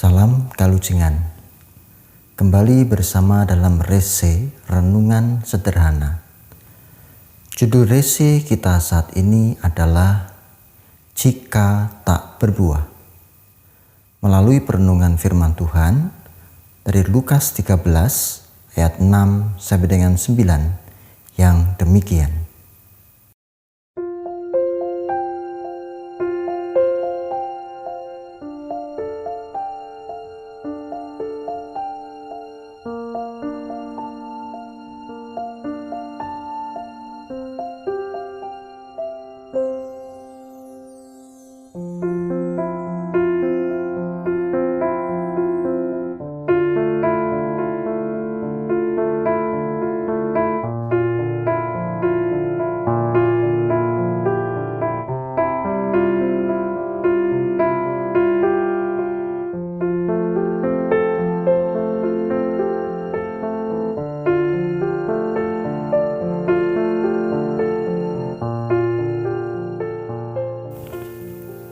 Salam Kalucingan. Kembali bersama dalam rese renungan sederhana. Judul rese kita saat ini adalah Jika Tak Berbuah. Melalui perenungan firman Tuhan dari Lukas 13 ayat 6 sampai dengan 9 yang demikian.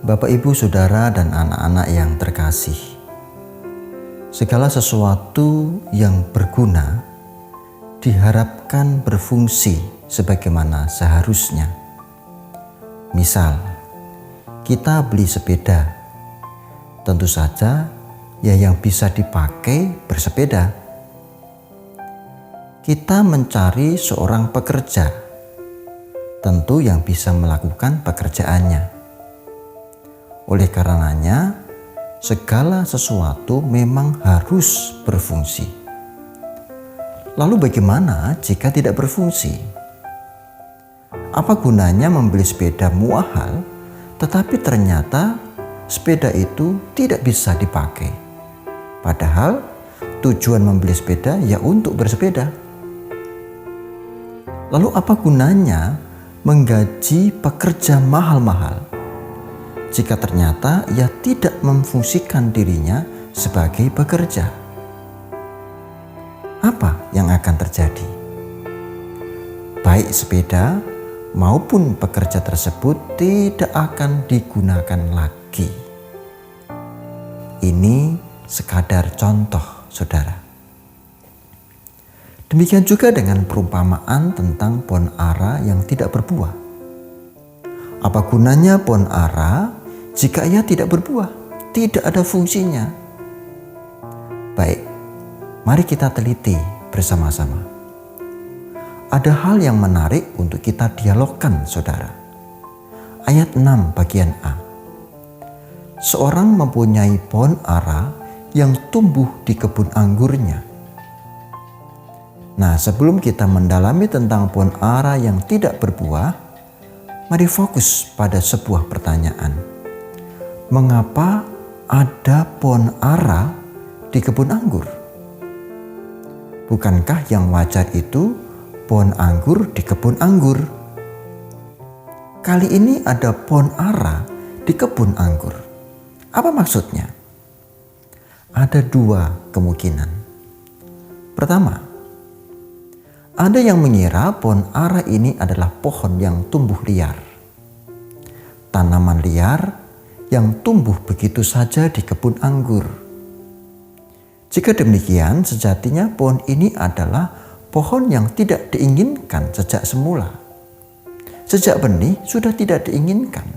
Bapak, Ibu, Saudara, dan anak-anak yang terkasih, segala sesuatu yang berguna diharapkan berfungsi sebagaimana seharusnya. Misal, kita beli sepeda, tentu saja yang bisa dipakai bersepeda. Kita mencari seorang pekerja, tentu yang bisa melakukan pekerjaannya. Oleh karenanya, segala sesuatu memang harus berfungsi. Lalu bagaimana jika tidak berfungsi? Apa gunanya membeli sepeda mahal, tetapi ternyata sepeda itu tidak bisa dipakai? Padahal tujuan membeli sepeda ya untuk bersepeda. Lalu apa gunanya menggaji pekerja mahal-mahal jika ternyata ia tidak memfungsikan dirinya sebagai pekerja? Apa yang akan terjadi? Baik sepeda maupun pekerja tersebut tidak akan digunakan lagi. Ini sekadar contoh, saudara. Demikian juga dengan perumpamaan tentang pohon ara yang tidak berbuah. Apa gunanya pohon ara jika ia tidak berbuah, tidak ada fungsinya? Baik, mari kita teliti bersama-sama. Ada hal yang menarik untuk kita dialogkan, saudara. Ayat 6 bagian A. Seorang mempunyai pohon ara yang tumbuh di kebun anggurnya. Nah, sebelum kita mendalami tentang pohon ara yang tidak berbuah, mari fokus pada sebuah pertanyaan. Mengapa ada pohon ara di kebun anggur? Bukankah yang wajar itu pohon anggur di kebun anggur? Kali ini ada pohon ara di kebun anggur. Apa maksudnya? Ada dua kemungkinan. Pertama, ada yang mengira pohon ara ini adalah pohon yang tumbuh liar. Tanaman liar yang tumbuh begitu saja di kebun anggur. Jika demikian, sejatinya pohon ini adalah pohon yang tidak diinginkan sejak semula. Sejak benih sudah tidak diinginkan.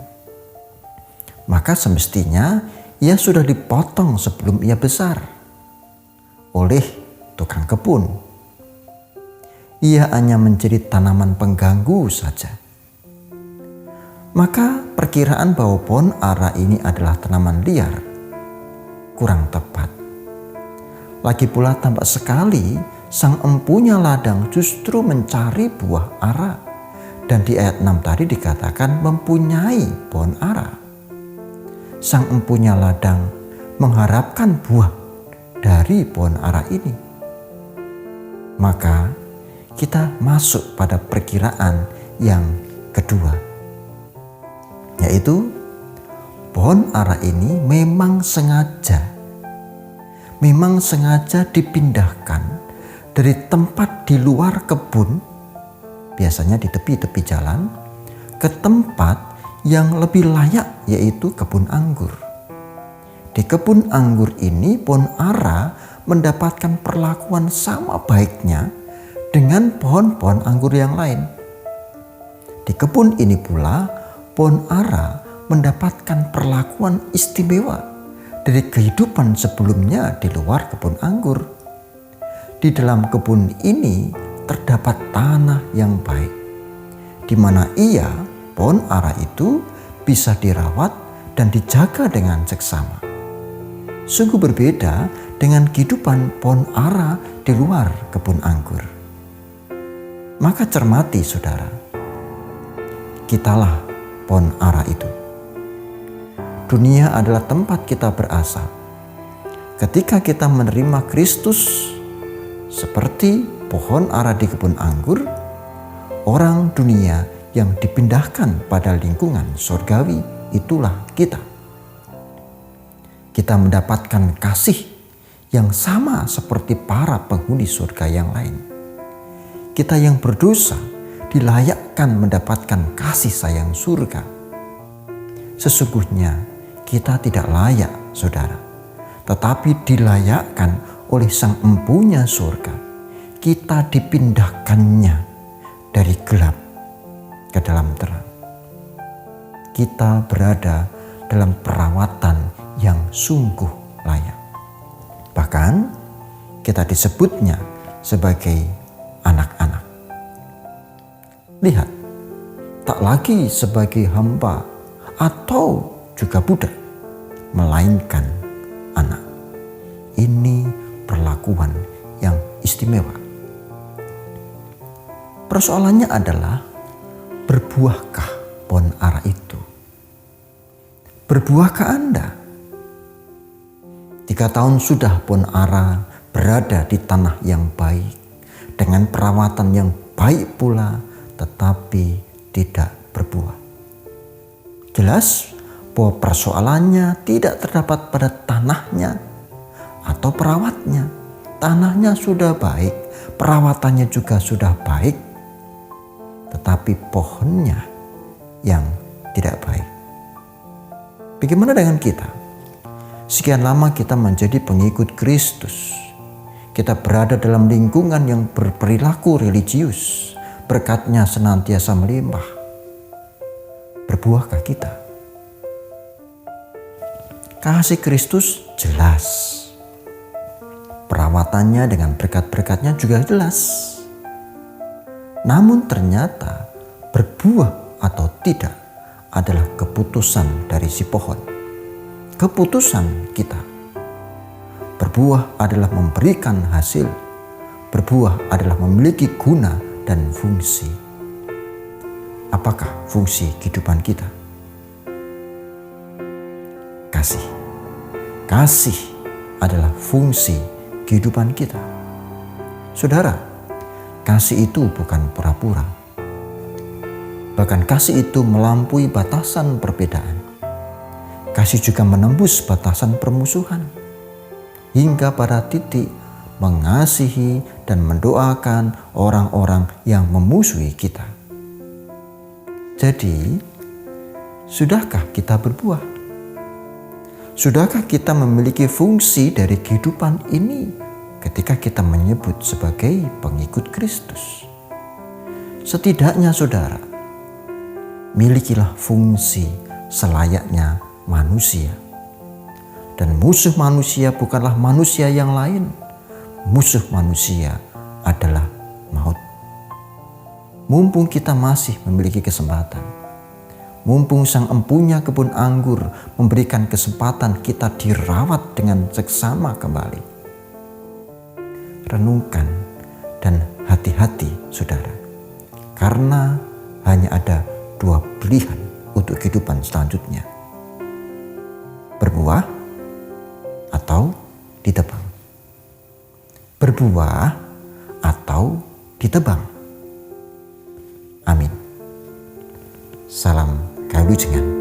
Maka semestinya ia sudah dipotong sebelum ia besar oleh tukang kebun. Ia hanya menjadi tanaman pengganggu saja. Maka perkiraan bahwa pohon ara ini adalah tanaman liar kurang tepat. Lagi pula tampak sekali sang empunya ladang justru mencari buah ara. Dan di ayat 6 tadi dikatakan mempunyai pohon ara. Sang empunya ladang mengharapkan buah dari pohon ara ini. Maka kita masuk pada perkiraan yang kedua, yaitu pohon ara ini memang sengaja dipindahkan dari tempat di luar kebun, biasanya di tepi-tepi jalan, ke tempat yang lebih layak, yaitu kebun anggur. Di kebun anggur ini pohon ara mendapatkan perlakuan sama baiknya dengan pohon-pohon anggur yang lain. Di kebun ini pula pohon ara mendapatkan perlakuan istimewa dari kehidupan sebelumnya di luar kebun anggur. Di dalam kebun ini terdapat tanah yang baik, di mana pohon ara itu bisa dirawat dan dijaga dengan seksama. Sungguh berbeda dengan kehidupan pohon ara di luar kebun anggur. Maka cermati saudara, kitalah pohon ara itu. Dunia adalah tempat kita berasal. Ketika kita menerima Kristus seperti pohon ara di kebun anggur, orang dunia yang dipindahkan pada lingkungan surgawi itulah kita. Kita mendapatkan kasih yang sama seperti para penghuni surga yang lain. Kita yang berdosa dilayakkan mendapatkan kasih sayang surga. Sesungguhnya kita tidak layak, saudara, tetapi dilayakkan oleh Sang Empunya surga. Kita dipindahkannya dari gelap ke dalam terang. Kita berada dalam perawatan yang sungguh layak. Bahkan kita disebutnya sebagai anak-anak. Lihat, tak lagi sebagai hamba atau juga budak, melainkan anak. Ini perlakuan yang istimewa. Persoalannya adalah, berbuahkah pohon ara itu? Berbuahkah Anda? 3 tahun sudah pohon ara berada di tanah yang baik, dengan perawatan yang baik pula, tetapi tidak berbuah. Jelas bahwa persoalannya tidak terdapat pada tanahnya atau perawatnya. Tanahnya sudah baik, perawatannya juga sudah baik, tetapi pohonnya yang tidak baik. Bagaimana dengan kita? Sekian lama kita menjadi pengikut Kristus. Kita berada dalam lingkungan yang berperilaku religius, berkatnya senantiasa melimpah. Berbuahkah kita? Kasih Kristus jelas. Perawatannya dengan berkat-berkatnya juga jelas. Namun ternyata berbuah atau tidak adalah keputusan dari si pohon. Keputusan kita. Berbuah adalah memberikan hasil. Berbuah adalah memiliki guna dan fungsi. Apakah fungsi kehidupan kita? Kasih. Kasih adalah fungsi kehidupan kita. Saudara, kasih itu bukan pura-pura. Bahkan kasih itu melampaui batasan perbedaan. Kasih juga menembus batasan permusuhan, hingga pada titik mengasihi dan mendoakan orang-orang yang memusuhi kita. Jadi, sudahkah kita berbuah? Sudahkah kita memiliki fungsi dari kehidupan ini ketika kita menyebut sebagai pengikut Kristus? Setidaknya saudara, milikilah fungsi selayaknya manusia. Dan musuh manusia bukanlah manusia yang lain. Musuh manusia adalah maut. Mumpung kita masih memiliki kesempatan, mumpung Sang Empunya kebun anggur memberikan kesempatan kita dirawat dengan seksama kembali, renungkan dan hati-hati saudara. Karena hanya ada 2 pilihan untuk kehidupan selanjutnya. Berbuah atau ditebang. Berbuah atau ditebang. Amin. Salam Kawilujengan.